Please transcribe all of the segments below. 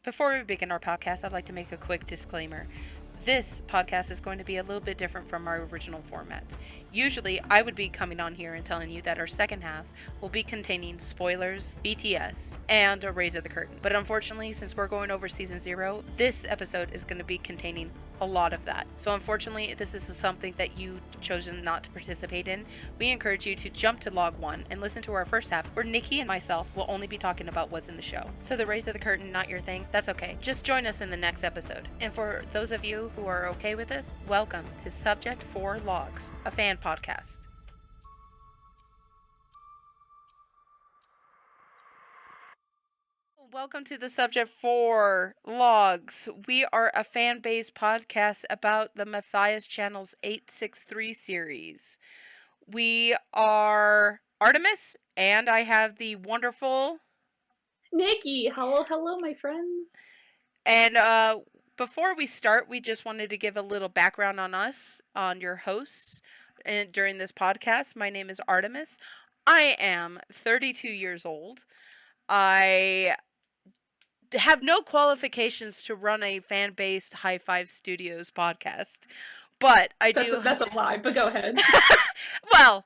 Before we begin our podcast, I'd like to make a quick disclaimer. This podcast is going to be a little bit different from our original format. Usually, I would be coming on here and telling you that our second half will be containing spoilers, BTS, and a raise of the curtain. But unfortunately, since we're going over season 0, this episode is going to be containing a lot of that. So unfortunately, if this is something that you chosen not to participate in, we encourage you to jump to log 1 and listen to our first half, where Nikki and myself will only be talking about what's in the show. So the raise of the curtain, not your thing, that's okay. Just join us in the next episode. And for those of you who are okay with this, welcome to Subject for Logs, a fan podcast. Welcome to the Subject for Logs. We are a fan-based podcast about the Matthias channel's 863 series. We are Artemis, and I have the wonderful Nikki. Hello, my friends. And before we start, we just wanted to give a little background on us, on your hosts, and during this podcast. My name is Artemis. I am 32 years old. I have no qualifications to run a fan-based High Five Studios podcast, but I do. That's a lie, but go ahead. Well,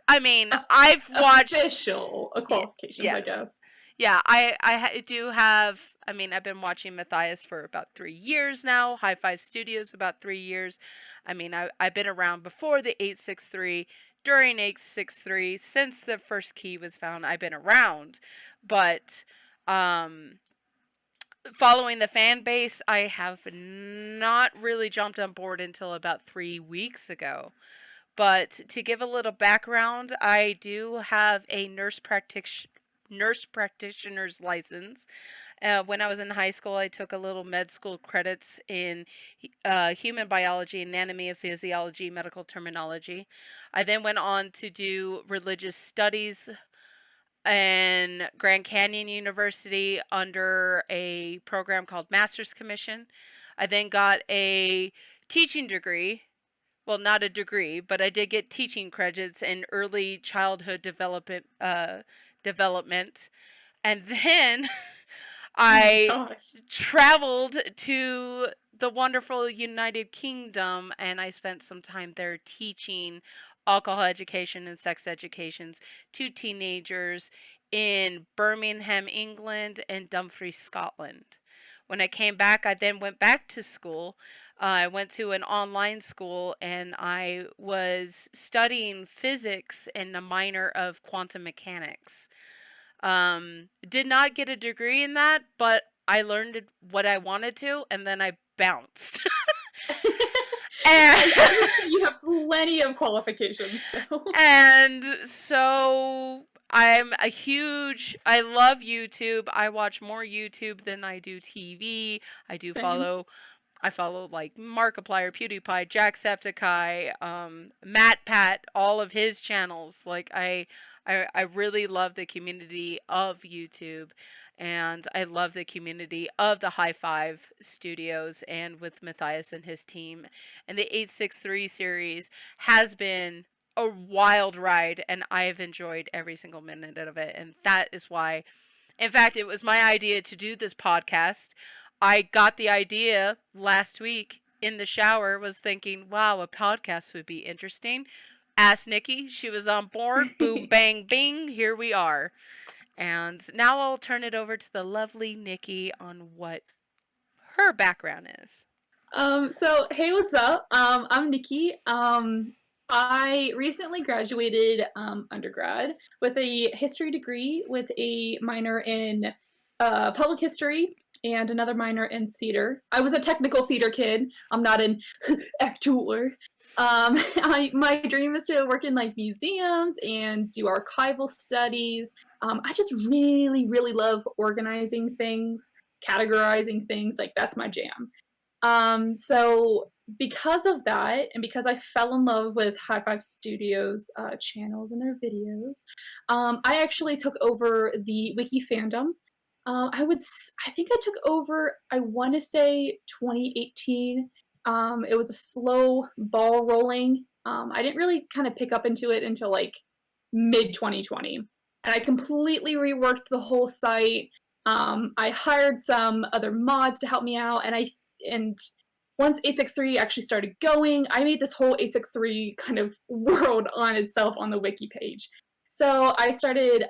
I mean, I've watched official qualifications, yes. I guess. Yeah, I do have. I mean, I've been watching Matthias for about 3 years now. High Five Studios about 3 years. I mean, I've been around before the 863, during 863, since the first key was found. I've been around, but following the fan base, I have not really jumped on board until about 3 weeks ago. But to give a little background, I do have a nurse practitioner's license. When I was in high school, I took a little med school credits in human biology, anatomy and physiology, medical terminology. I then went on to do religious studies in Grand Canyon University under a program called Master's Commission. I then got a teaching degree. Well, not a degree, but I did get teaching credits in early childhood development. And then I traveled to the wonderful United Kingdom, and I spent some time there teaching alcohol education and sex educations to teenagers in Birmingham, England, and Dumfries, Scotland. When I came back, I then went back to school. I went to an online school, and I was studying physics and a minor of quantum mechanics. Did not get a degree in that, but I learned what I wanted to, and then I bounced. And you have plenty of qualifications, though. And so I love YouTube. I watch more YouTube than I do TV. I follow like Markiplier, PewDiePie, Jacksepticeye, MatPat, all of his channels. Like I really love the community of YouTube, and I love the community of the High Five Studios and with Matthias and his team. And the 863 series has been a wild ride, and I've enjoyed every single minute of it. And that is why, in fact, it was my idea to do this podcast. I got the idea last week in the shower, was thinking, wow, a podcast would be interesting. Asked Nikki, she was on board. Boom, bang, bing, here we are. And now I'll turn it over to the lovely Nikki on what her background is. So hey, what's up? I'm Nikki. I recently graduated undergrad with a history degree with a minor in public history and another minor in theater. I was a technical theater kid. I'm not an actor. My dream is to work in like museums and do archival studies. I just really, really love organizing things, categorizing things. Like that's my jam. So because of that, and because I fell in love with High Five Studios channels and their videos, I actually took over the wiki fandom. I think I took over, I want to say 2018. It was a slow ball rolling. I didn't really kind of pick up into it until like mid 2020. And I completely reworked the whole site. I hired some other mods to help me out, and once 863 actually started going, I made this whole 863 kind of world on itself on the wiki page. So I started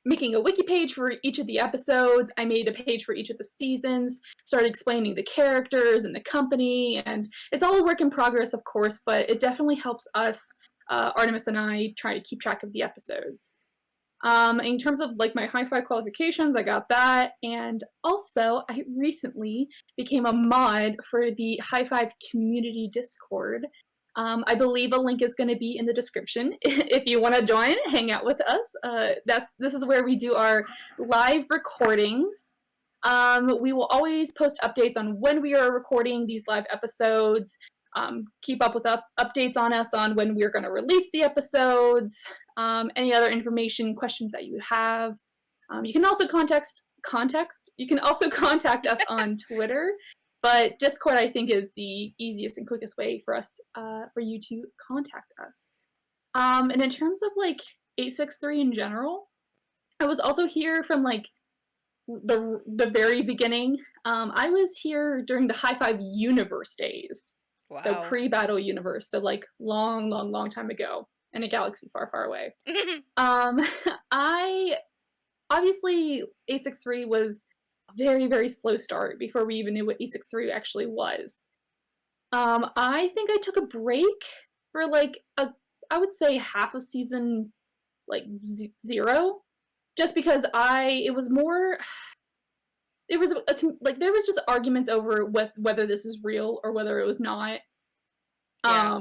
making a wiki page for each of the episodes. I made a page for each of the seasons, started explaining the characters and the company, and it's all a work in progress, of course, but it definitely helps us, Artemis and I, try to keep track of the episodes. In terms of like my high five qualifications, I got that, and also I recently became a mod for the high five community Discord. I believe a link is going to be in the description if you want to join, hang out with us. This is where we do our live recordings. We will always post updates on when we are recording these live episodes. Keep up with updates on us on when we're going to release the episodes. Any other information, questions that you have. You can also You can also contact us on Twitter, but Discord I think is the easiest and quickest way for us, for you to contact us. And in terms of like 863 in general, I was also here from like the very beginning. I was here during the High Five Universe days. Wow. So pre-Battle Universe, so like long, long, long time ago in a galaxy far, far away. I obviously 863 was a very, very slow start before we even knew what 863 actually was. I think I took a break for like I would say half of season like 0, just because it was more. It was like there was just arguments over whether this is real or whether it was not. Yeah.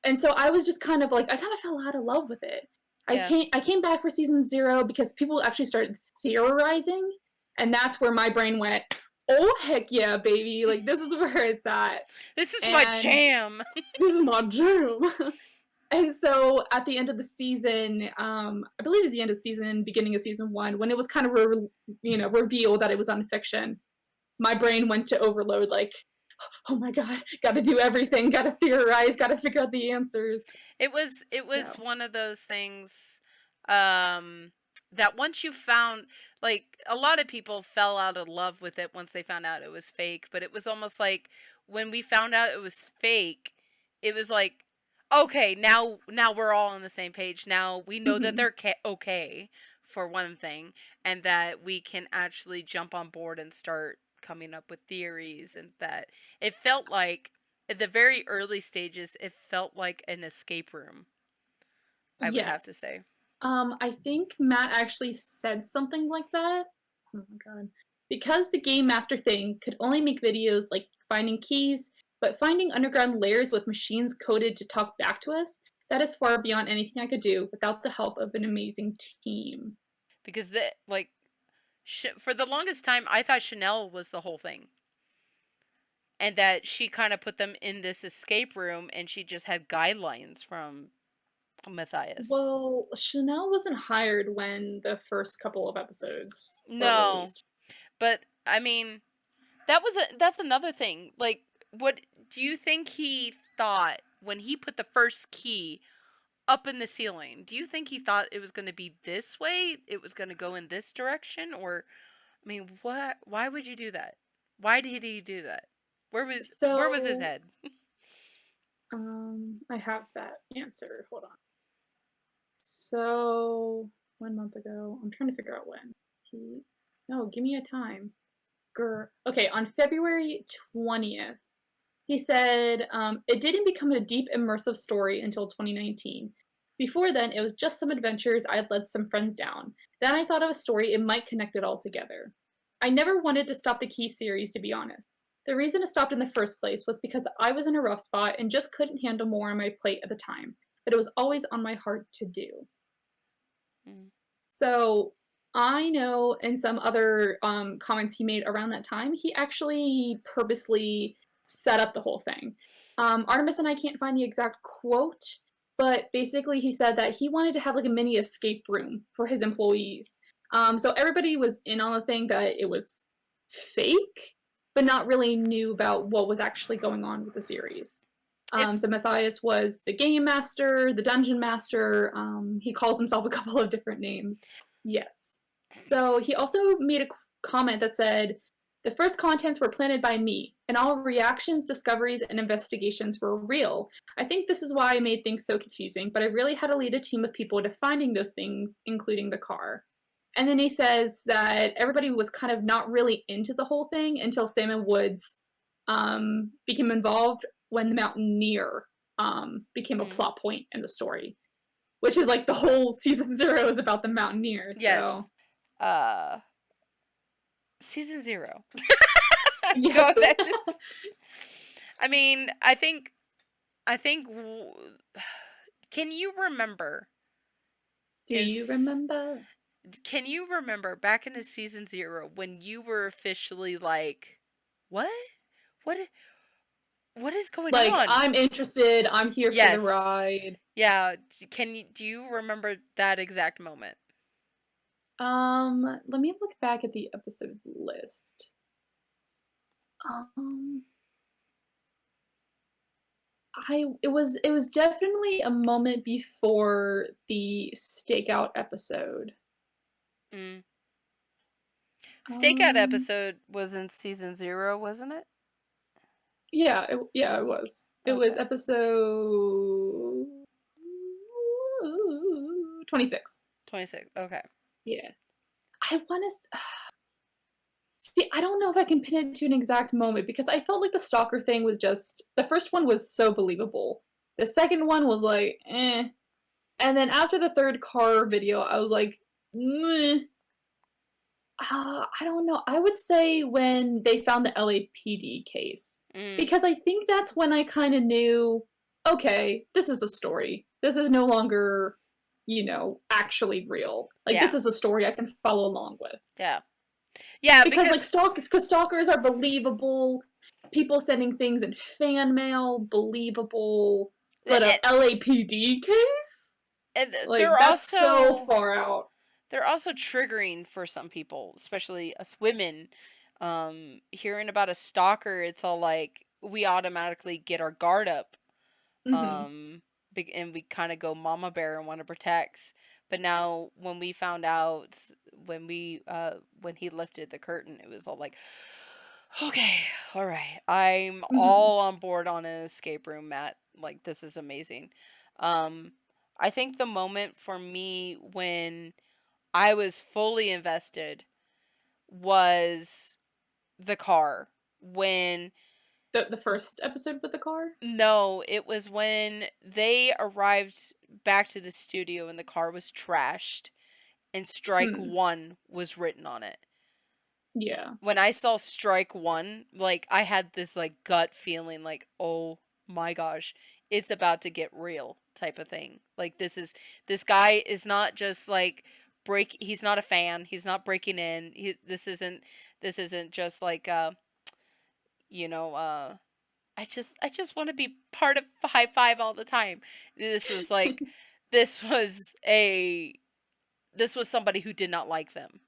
And so I was just kind of like I kind of fell out of love with it. Yeah. I came back for season 0 because people actually started theorizing, and that's where my brain went, oh heck yeah, baby, like this is where it's at. This is my jam. This is my jam. And so at the end of the season, I believe it was the end of season, beginning of season 1, when it was kind of revealed that it was Unfiction, my brain went to overload, like, oh my god, gotta do everything, gotta theorize, gotta figure out the answers. It was one of those things that once you found, like, a lot of people fell out of love with it once they found out it was fake, but it was almost like when we found out it was fake, it was like, okay, now we're all on the same page. Now we know that they're okay, for one thing, and that we can actually jump on board and start coming up with theories, and that it felt like at the very early stages, it felt like an escape room. I would have to say. I think Matt actually said something like that. Oh my god. Because the Game Master thing could only make videos like finding keys, but finding underground layers with machines coded to talk back to us, that is far beyond anything I could do without the help of an amazing team. Because for the longest time, I thought Chanel was the whole thing. And that she kind of put them in this escape room, and she just had guidelines from Matthias. Well, Chanel wasn't hired when the first couple of episodes were released. But I mean, that's another thing. Like, what do you think he thought when he put the first key up in the ceiling? Do you think he thought it was going to be this way? It was going to go in this direction? Or, I mean, what? Why would you do that? Why did he do that? Where was his head? I have that answer. Hold on. So 1 month ago, I'm trying to figure out when. No, give me a time. Okay, on February 20th, he said, it didn't become a deep, immersive story until 2019. Before then, it was just some adventures I had led some friends down. Then I thought of a story it might connect it all together. I never wanted to stop the Key series, to be honest. The reason it stopped in the first place was because I was in a rough spot and just couldn't handle more on my plate at the time, but it was always on my heart to do. So I know in some other comments he made around that time, he actually purposely set up the whole thing. Artemis and I can't find the exact quote, but basically he said that he wanted to have like a mini escape room for his employees. So everybody was in on the thing that it was fake, but not really knew about what was actually going on with the series. So Matthias was the game master, the dungeon master. He calls himself a couple of different names. Yes. So he also made a comment that said, "The first contents were planted by me, and all reactions, discoveries, and investigations were real. I think this is why I made things so confusing, but I really had to lead a team of people to finding those things, including the car." And then he says that everybody was kind of not really into the whole thing until Sam and Woods became involved when the Mountaineer became a plot point in the story, which is like the whole season 0 is about the Mountaineer. So. Yes. Season 0. Yes. Going back to. I mean, I think. Can you remember? Do you remember? Can you remember back in season 0 when you were officially like, what? What? What is going on? Like, I'm interested. I'm here for the ride. Yeah. Do you remember that exact moment? Let me look back at the episode list. It was definitely a moment before the stakeout episode. Stakeout episode was in season 0, wasn't it? Yeah, it was. It was episode 26. 26. Okay. Yeah. I want to see, I don't know if I can pin it to an exact moment because I felt like the stalker thing was just, the first one was so believable. The second one was like, eh. And then after the third car video, I was like, meh. I don't know. I would say when they found the LAPD case. Because I think that's when I kind of knew, okay, this is a story. This is no longer, actually real. Like, this is a story I can follow along with. Yeah. Yeah, because like stalkers are believable. People sending things in fan mail, believable. But a LAPD case? And like, that's so far out. They're also triggering for some people, especially us women. Hearing about a stalker, it's all like we automatically get our guard up. And we kind of go mama bear and want to protect. But now when we found out, when he lifted the curtain, it was all like, okay, all right, I'm all on board on an escape room, Matt. Like, this is amazing. I think the moment for me when I was fully invested was the car. When the first episode with the car? No, it was when they arrived back to the studio and the car was trashed and Strike 1 was written on it. Yeah. When I saw Strike 1, like, I had this, like, gut feeling like, oh my gosh, it's about to get real type of thing. Like, this guy is not just, like, he's not a fan. He's not breaking in. This isn't just, like, I just want to be part of High Five all the time. This was like, this was somebody who did not like them.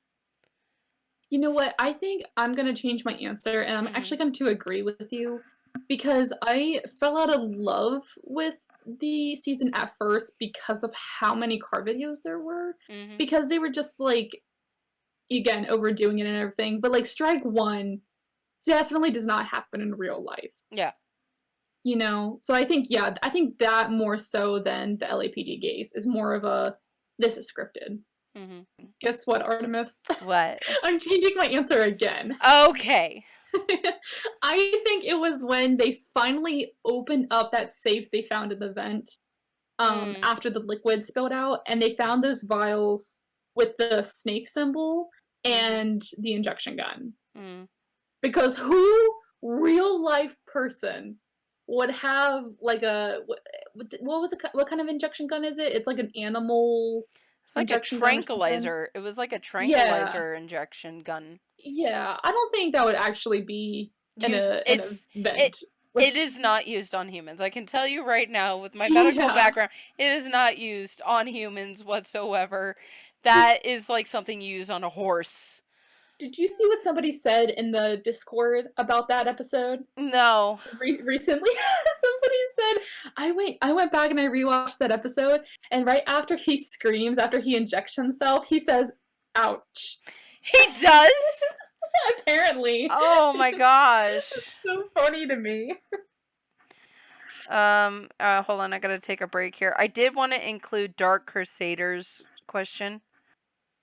You know what? I think I'm going to change my answer, and I'm actually going to agree with you, because I fell out of love with the season at first because of how many car videos there were. Because they were just, like, again, overdoing it and everything. But, like, Strike 1 definitely does not happen in real life. Yeah. So I think, I think that more so than the LAPD case is more of a, this is scripted. Guess what, Artemis? What? I'm changing my answer again. Okay. I think it was when they finally opened up that safe they found in the vent after the liquid spilled out, and they found those vials with the snake symbol and the injection gun. Because who, real life person, would have like a, what kind of injection gun is it? It's like an animal. It's like a tranquilizer. It was like a tranquilizer injection gun. Yeah, I don't think that would actually be in a vent. It is not used on humans. I can tell you right now, with my medical background, it is not used on humans whatsoever. That is like something you use on a horse. Did you see what somebody said in the Discord about that episode? No. Recently, somebody said, I went back and I rewatched that episode, and right after he screams, after he injects himself, he says, Ouch. He does? Apparently. Oh my gosh. So funny to me. Hold on, I gotta take a break here. I did want to include Dark Crusaders question.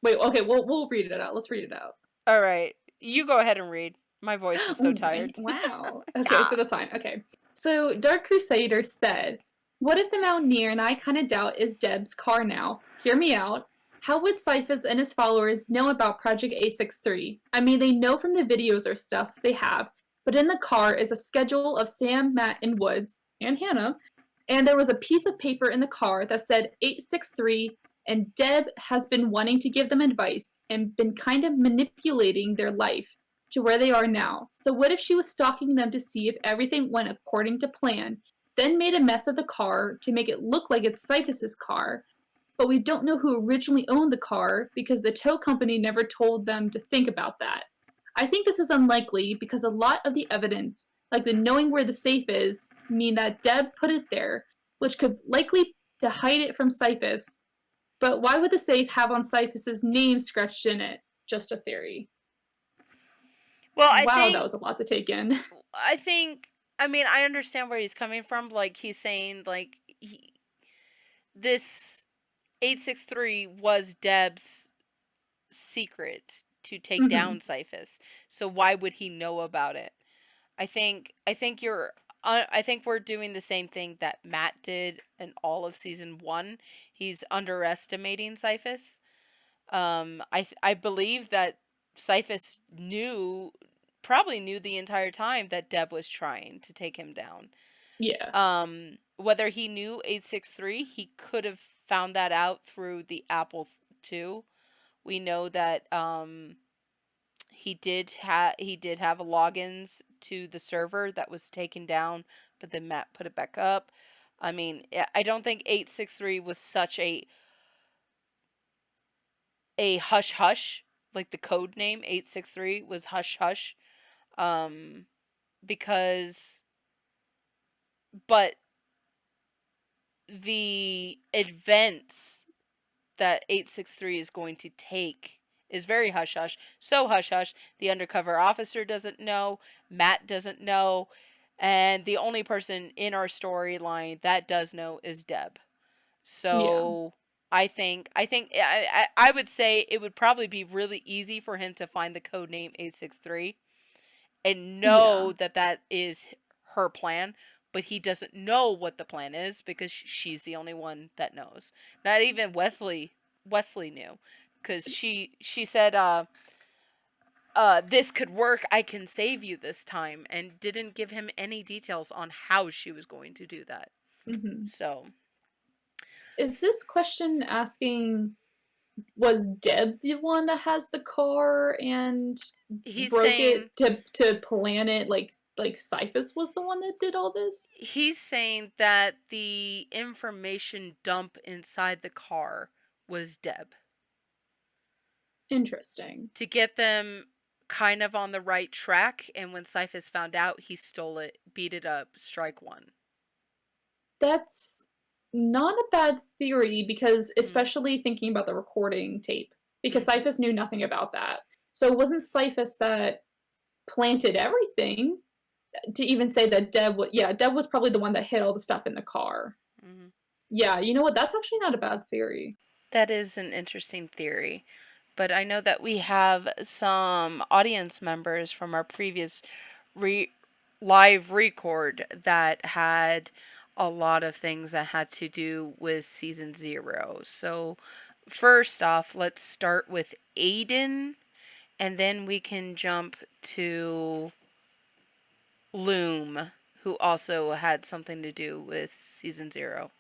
Wait, okay, we'll read it out. Let's read it out. All right, you go ahead and read. My voice is so tired. Wow. Okay, so that's fine. Okay. So Dark Crusader said, "What if the Mountaineer and I kind of doubt is Deb's car now? Hear me out. How would Syphus and his followers know about Project A63? I mean, they know from the videos or stuff they have, but in the car is a schedule of Sam, Matt, and Woods, and Hannah, and there was a piece of paper in the car that said 863, and Deb has been wanting to give them advice and been kind of manipulating their life to where they are now. So what if she was stalking them to see if everything went according to plan, then made a mess of the car to make it look like it's Syphus's car, but we don't know who originally owned the car because the tow company never told them to think about that. I think this is unlikely because a lot of the evidence, like the knowing where the safe is, mean that Deb put it there, which could likely to hide it from Syphus. But why would the safe have on Syphus's name scratched in it? Just a theory." Well, Wow, that was a lot to take in. I mean, I understand where he's coming from. Like, he's saying, like, this 863 was Deb's secret to take down Syphus. So why would he know about it? I think we're doing the same thing that Matt did in all of season 1. He's underestimating Syphus. I believe that Syphus probably knew the entire time that Deb was trying to take him down. Yeah. Whether he knew 863, he could have found that out through the Apple II. We know that he did have logins to the server that was taken down, but then Matt put it back up. I mean, I don't think 863 was such a hush hush, like the code name 863 was hush hush, because, but the events that 863 is going to take is very hush hush. So hush hush, the undercover officer doesn't know, Matt doesn't know, and the only person in our storyline that does know is Deb. So I would say it would probably be really easy for him to find the code name 863 and know that is her plan, but he doesn't know what the plan is because she's the only one that knows. Not even Wesley knew, because she said, this could work, I can save you this time, and didn't give him any details on how she was going to do that. So is this question asking, was Deb the one that has the car and broke it to plan it, like Syphus was the one that did all this? He's saying that the information dump inside the car was Deb. Interesting. To get them kind of on the right track, and when Syphus found out, he stole it, beat it up, strike one. That's not a bad theory, because especially thinking about the recording tape, because Syphus knew nothing about that. So it wasn't Syphus that planted everything to even say that Deb was probably the one that hid all the stuff in the car. Yeah, you know what? That's actually not a bad theory. That is an interesting theory. But I know that we have some audience members from our previous live record that had a lot of things that had to do with season 0. So first off, let's start with Aiden, and then we can jump to Loom, who also had something to do with season 0.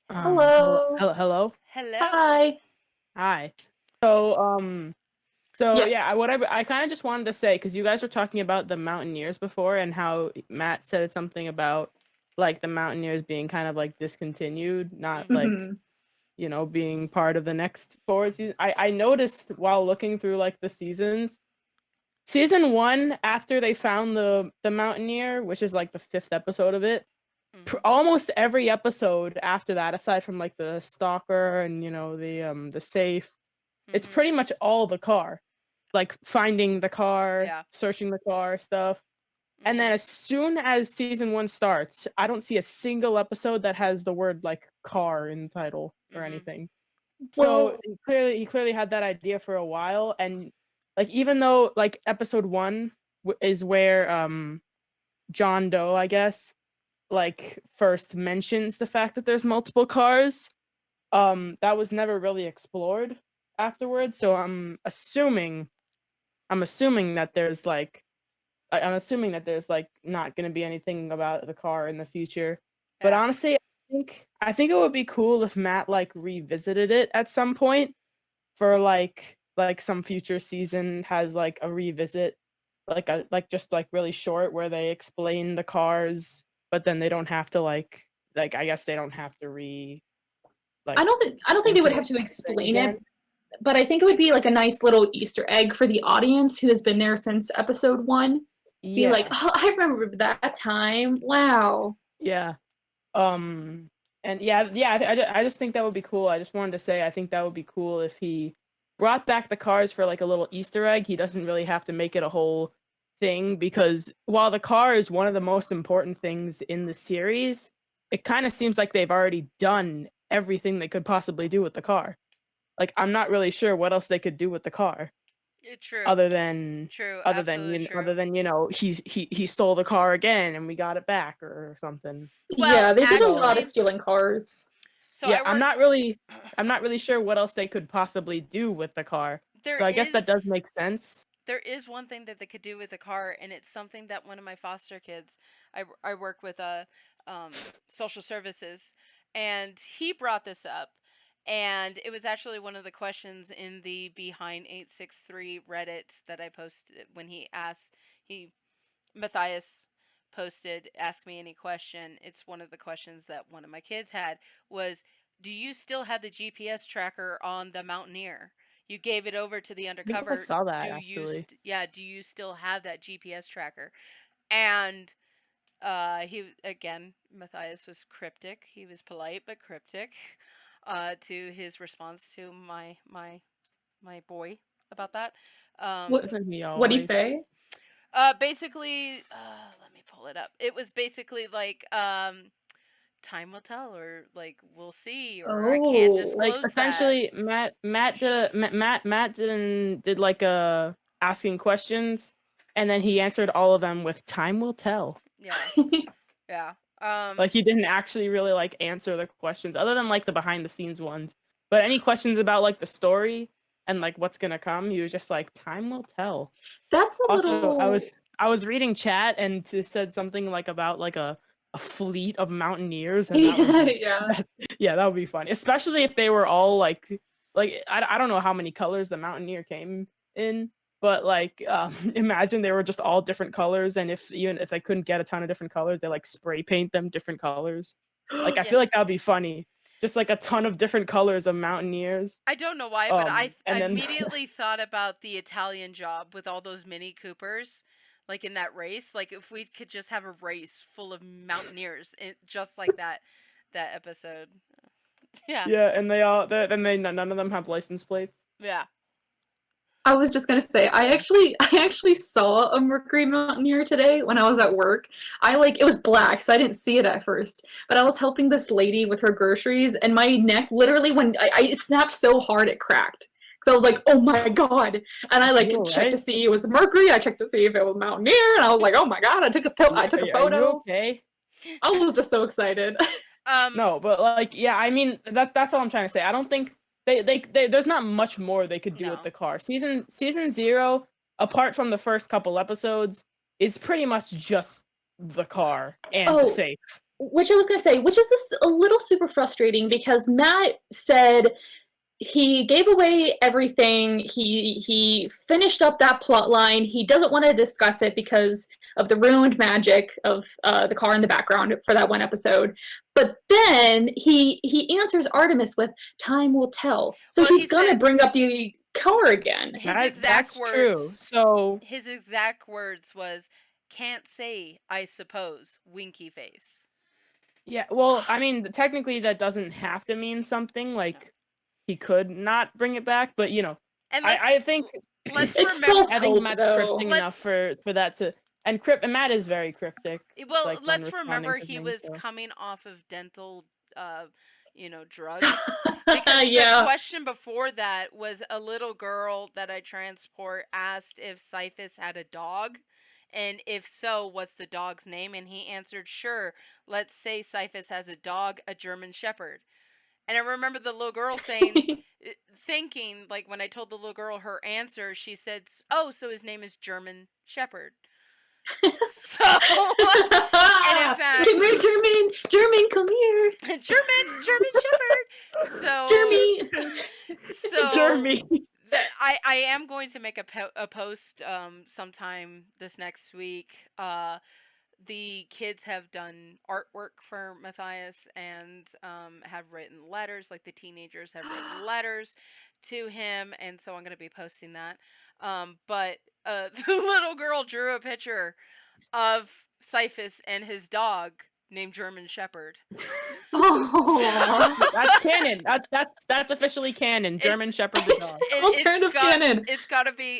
Hello. Hello. Hi. Hi. So Yes. yeah, what I kind of just wanted to say, because you guys were talking about the Mountaineers before, and how Matt said something about like the Mountaineers being kind of like discontinued, not like, you know, being part of the next forward season. I noticed while looking through like the seasons, season 1, after they found the Mountaineer, which is like the 5th episode of it, almost every episode after that, aside from like the stalker and the safe, it's pretty much all the car, like finding the car, searching the car stuff. And then as soon as season 1 starts, I don't see a single episode that has the word like car in the title or anything. So he clearly had that idea for a while, and like even though like episode 1 is where John Doe, I guess, like first mentions the fact that there's multiple cars, that was never really explored afterwards. So I'm assuming that there's like not going to be anything about the car in the future. But honestly, I think it would be cool if Matt like revisited it at some point for like some future season has like a revisit, like just like really short where they explain the cars, but then they don't have to like I guess they don't have to I don't think they would have to explain it, but I think it would be like a nice little Easter egg for the audience who has been there since episode 1. Be like, oh, I remember that time. Wow. Yeah. And I just think that would be cool. I just wanted to say I think that would be cool if he brought back the cars for like a little Easter egg. He doesn't really have to make it a whole thing, because while the car is one of the most important things in the series, it kind of seems like they've already done everything they could possibly do with the car. Like I'm not really sure what else they could do with the car. True. Other than he stole the car again and we got it back or something. Well, yeah, they did a lot of stealing cars. So yeah, I'm not really sure what else they could possibly do with the car. So I guess that does make sense. There is one thing that they could do with the car, and it's something that one of my foster kids, I work with social services, and he brought this up. And it was actually one of the questions in the Behind 863 Reddit that I posted when Matthias posted, ask me any question. It's one of the questions that one of my kids had was, do you still have the GPS tracker on the Mountaineer? You gave it over to the undercover. I saw that, actually. Do you still have that GPS tracker? And Matthias was cryptic. He was polite but cryptic. To his response to my boy about that. What did he say? Basically, let me pull it up. It was basically like, time will tell, or like we'll see, or I can't disclose like essentially that. Matt did like a asking questions, and then he answered all of them with time will tell. Yeah. Yeah. Like he didn't actually really like answer the questions other than like the behind the scenes ones. But any questions about like the story and like what's gonna come, he was just like, time will tell. That's a little. I was reading chat and it said something like about like a fleet of mountaineers, and that would be, that would be fun, especially if they were all like I don't know how many colors the Mountaineer came in. But like, imagine they were just all different colors, and even if they couldn't get a ton of different colors, they like spray paint them different colors. Like I feel like that would be funny. Just like a ton of different colors of Mountaineers. I don't know why, but I immediately thought about the Italian Job with all those Mini Coopers, like in that race. Like if we could just have a race full of Mountaineers, just like that episode. Yeah. Yeah, and none of them have license plates. Yeah. I was just gonna say, I actually saw a Mercury Mountaineer today when I was at work. It was black, so I didn't see it at first. But I was helping this lady with her groceries, and my neck literally, when I snapped so hard it cracked. So I was like, oh my god. And I checked to see it was Mercury, I checked to see if it was Mountaineer, and I was like, oh my god, I took a photo. Are you okay? I was just so excited. No, but like, yeah, I mean that's all I'm trying to say. I don't think they there's not much more they could do with the car. Season 0, apart from the first couple episodes, is pretty much just the car and the safe. Which I was gonna say, which is a little super frustrating because Matt said he gave away everything. He finished up that plot line. He doesn't want to discuss it because of the ruined magic of the car in the background for that one episode. But then he answers Artemis with "Time will tell." So he's gonna bring up the car again. That's words, true. So his exact words was, "Can't say, I suppose." Winky face. Yeah, well, I mean, technically that doesn't have to mean something. Like, he could not bring it back, but And I think let's It's remember. false I think hope, Matt's though. cryptic enough for that to, and Matt is very cryptic. Well, Like when let's responding remember to he things. was So. coming off of dental, drugs. Because the Yeah. question before that was a little girl that I transport asked if Syphus had a dog, and if so, what's the dog's name? And he answered, "Sure, let's say Syphus has a dog, a German Shepherd." And I remember the little girl saying, thinking, like when I told the little girl her answer, she said, "Oh, so his name is German Shepherd." So, and in fact, come here, German, come here, German Shepherd. So, Germie. Germie. I am going to make a post sometime this next week. The kids have done artwork for Matthias and have written letters. Like the teenagers have written letters to him, and so I'm going to be posting that. But the little girl drew a picture of Syphus and his dog named German Shepherd. Oh, That's canon. That's officially canon. German Shepherd the dog. Alternative canon. It's gotta be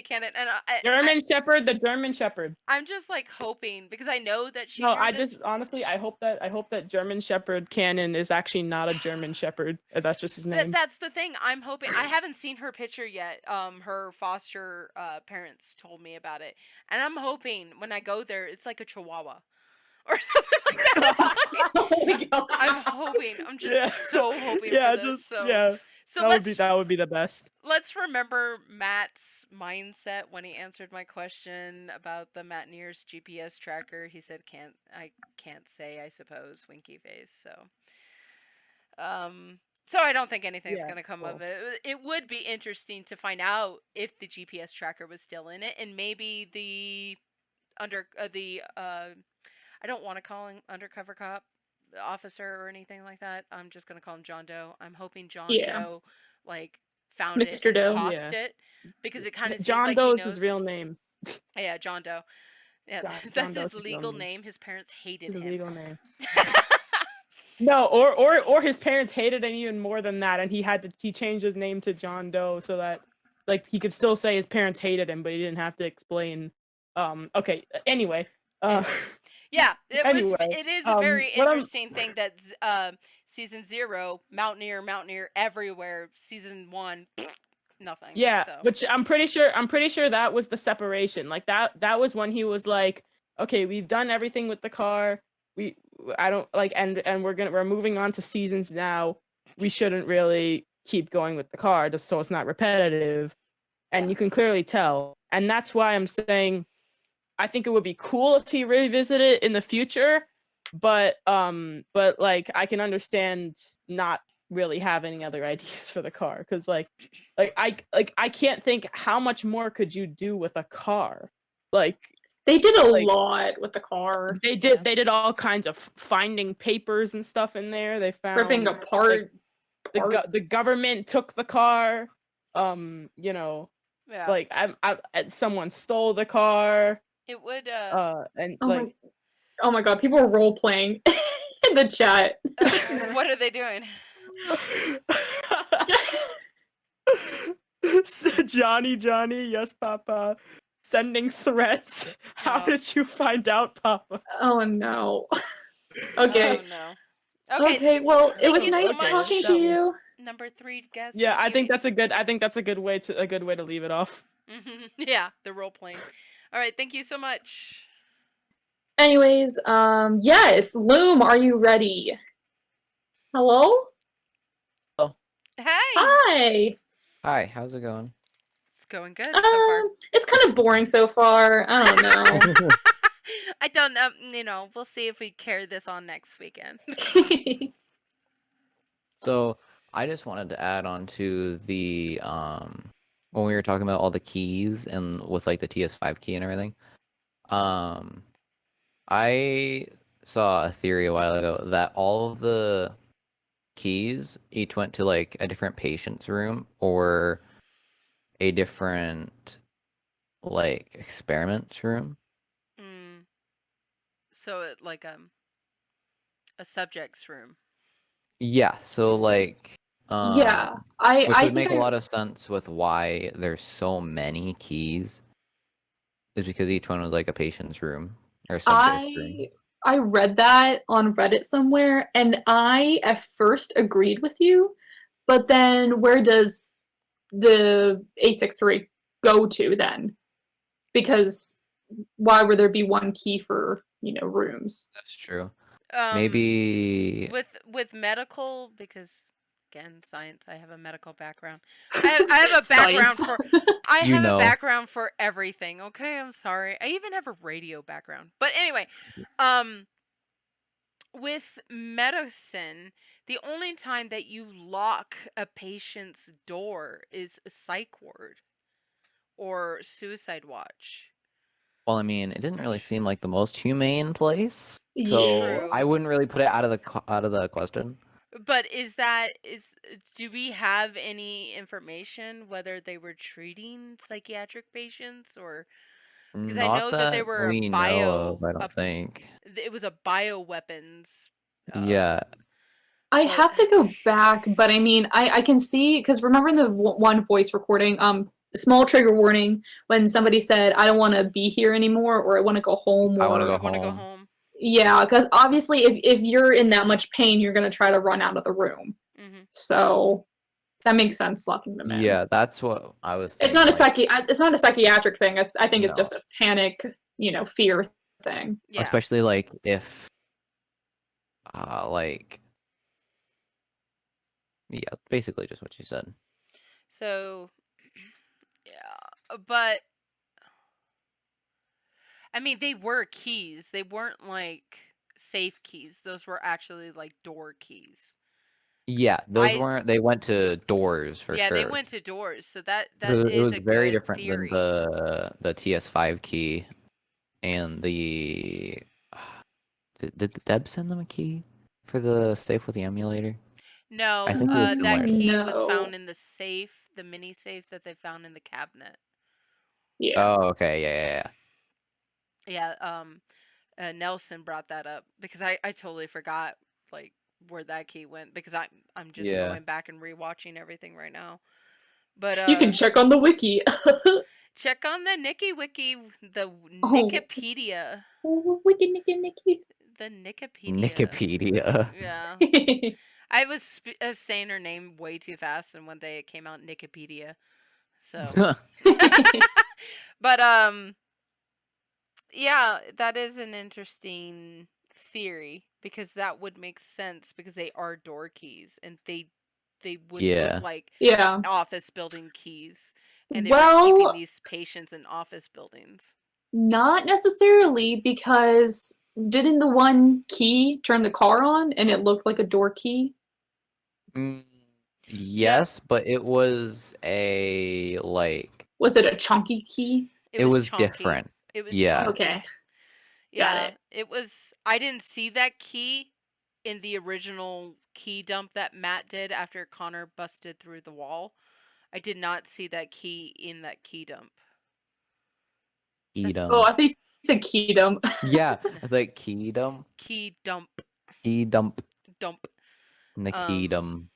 canon. And German Shepherd, the German Shepherd. I'm just like hoping, because I know that she No, drew I this. just honestly, I hope that German Shepherd canon is actually not a German Shepherd. That's just his name. That's the thing. I'm hoping. I haven't seen her picture yet. Her foster parents told me about it, and I'm hoping when I go there, it's like a Chihuahua or something like that. Oh my god. I'm hoping. I'm just so hoping for this. So that would be the best. let's remember Matt's mindset when he answered my question about the Mountaineers GPS tracker. He said, I can't say, I suppose, winky face." So I don't think anything's going to come of it. It would be interesting to find out if the GPS tracker was still in it, and maybe the I don't want to call him undercover cop officer or anything like that. I'm just going to call him John Doe. I'm hoping John Doe like found Mr. it and Doe. tossed it, because it kind of seems John like Doe he is knows his real name. Yeah, John Doe. Yeah, John that's Doe's his legal name. His parents hated his him. legal name. No, or his parents hated him even more than that, and he changed his name to John Doe so that like he could still say his parents hated him, but he didn't have to explain. Okay. Anyway. Yeah, it is a very interesting thing that season 0, Mountaineer everywhere. Season 1, nothing. Yeah, so. which I'm pretty sure that was the separation. Like that was when he was like, okay, we've done everything with the car. I don't like, and we're moving on to seasons now. We shouldn't really keep going with the car just so it's not repetitive. And you can clearly tell. And that's why I'm saying I think it would be cool if he revisited it in the future, but like I can understand not really have any other ideas for the car, because I can't think how much more could you do with a car. Like they did a lot with the car. They did all kinds of finding papers and stuff in there. They found ripping apart. The government took the car. Like someone stole the car. It would and oh my god, people are role playing in the chat. What are they doing? Johnny, yes, Papa. Sending threats. How did you find out, Papa? Oh no. Okay. Oh no. Okay, well, it was nice talking to you. Number 3 guest. Yeah, I think that's a good way to leave it off. Yeah, the role playing. All right, thank you so much. Anyways, yes, Loom, are you ready? Hello? Oh. Hey. Hi. Hi, how's it going? It's going good so far. It's kind of boring so far. I don't know. I don't know. We'll see if we carry this on next weekend. So, I just wanted to add on to the when we were talking about all the keys and with like the TS5 key and everything. I saw a theory a while ago that all of the keys each went to like a different patient's room or a different like experiment room. So A subject's room. Yeah, so like Yeah, which I would think make a lot of sense with why there's so many keys, is because each one was like a patient's room or subject's room. I read that on Reddit somewhere, and I at first agreed with you, but then where does the 863 go to then? Because why would there be one key for, rooms? That's true. Um, Maybe with medical, because again, science. I have a medical background. I have a background Science. for. I You have a know. background for everything. Okay, I'm sorry. I even have a radio background. But anyway, with medicine, the only time that you lock a patient's door is a psych ward or suicide watch. well, I mean, it didn't really seem like the most humane place, Yeah. so I True. wouldn't really put it out of the question. But do we have any information whether they were treating psychiatric patients, or because I know Not that they that were we know of, I don't think. it was a bioweapons. Yeah. I But have to go back, but I mean, I can see, because remember in the one voice recording, small trigger warning when somebody said, I don't want to be here anymore, or I want to go home, I want to or go I want to go home. home. yeah, because obviously if you're in that much pain, you're going to try to run out of the room. Hmm. So that makes sense, locking them in. Yeah, that's what I was It's thinking. not a Like, it's not a psychiatric thing. I think it's no. just a panic, fear thing. Yeah. Especially like if like yeah, basically just what you said. So yeah, but I mean, they were keys. They weren't like safe keys. Those were actually like door keys. Yeah, those I weren't, they went to doors for Yeah, they sure. went to doors. So that It is was a very good different than theory. the TS5 key and the did the Deb send them a key for the safe with the emulator? No, I think it was that similar. key was No. found in the safe, the mini safe that they found in the cabinet. Yeah. Oh, okay, yeah. Yeah, Nelson brought that up because I totally forgot like where that key went, because I'm just Yeah. going back and rewatching everything right now. But You can check on the wiki. check on the Nikki wiki, the Oh. Wikipedia. Oh, wiki, Nikki. The Nikipedia. Nikipedia. Yeah. I was saying her name way too fast, and one day it came out Nikipedia. So, but yeah, that is an interesting theory, because that would make sense, because they are door keys and they would Yeah. look like Yeah. office building keys, and they were keeping these patients in office buildings. Not necessarily, because didn't the one key turn the car on and it looked like a door key? Yes, but it was a like Was it a chunky key? it was chunky. different. It was Yeah. chunky. Okay. Yeah, Got it. It was. I didn't see that key in the original key dump that Matt did after Connor busted through the wall. I did not see that key in that key dump. Kedum. Oh, I think you said key dump. Yeah, like Kedum. Key dump. Key dump. Dump. The Kedum.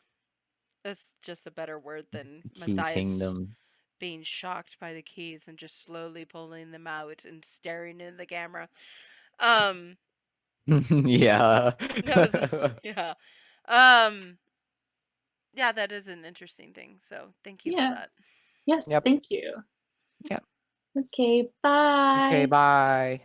That's just a better word than Key Matthias Kingdom. being shocked by the keys and just slowly pulling them out and staring into the camera. Yeah. That was yeah. Yeah, that is an interesting thing. So thank you for that. Yes, Yep. thank you. Yep. Okay, bye. Okay, bye.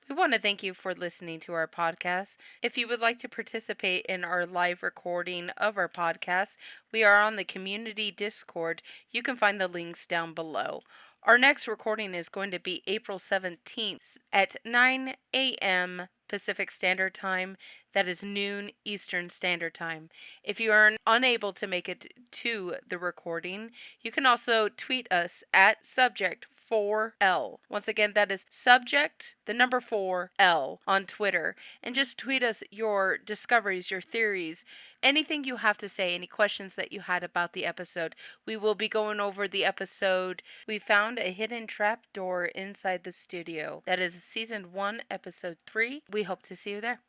We want to thank you for listening to our podcast. If you would like to participate in our live recording of our podcast, we are on the community Discord. You can find the links down below. Our next recording is going to be April 17th at 9 a.m. Pacific Standard Time. That is noon Eastern Standard Time. If you are unable to make it to the recording, you can also tweet us at subject4L. Once again, that is subject, the number 4L on Twitter. And just tweet us your discoveries, your theories, anything you have to say, any questions that you had about the episode. We will be going over the episode. We found a hidden trap door inside the studio. That is season 1, episode 3. We hope to see you there.